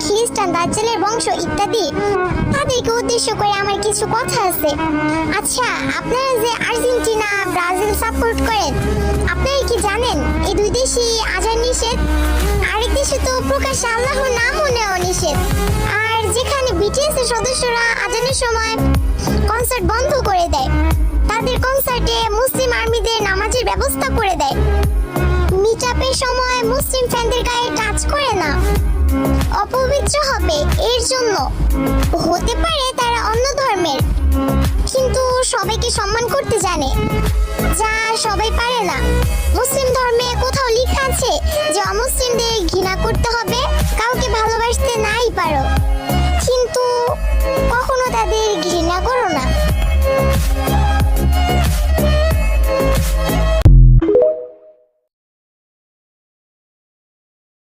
খ্রিস্টান দাজ্জালের বংশ ইত্যাদি, তাদেরকে উদ্দেশ্য করে আমার কিছু কথা আছে। আচ্ছা, আপনারা যে আর্জেন্টিনা ব্রাজিল সাপোর্ট করেন, আপনারা কি জানেন এই দুই দেশই আজান নিষেধ? আরেক দেশে তো প্রকাশ্যে আল্লাহর নামও নেওয়া নিষেধ। আর যেখানে বিটিএস এর সদস্যরা আজানের সময় কনসার্ট বন্ধ করে দেয়, তাদের কনসার্টে মুসলিম আর্মিদের নামাজের ব্যবস্থা করে দেয়, মিটআপের সময় মুসলিম ফ্যানদের গায়ে টাচ করে না, অপবিত্র হবে এর জন্য। হতে পারে তারা অন্য ধর্মের, কিন্তু সবাইকে সম্মান করতে জানে, যা সবাই পারে না। মুসলিম ধর্মে কোথাও লেখা আছে যে অমুসলিমদের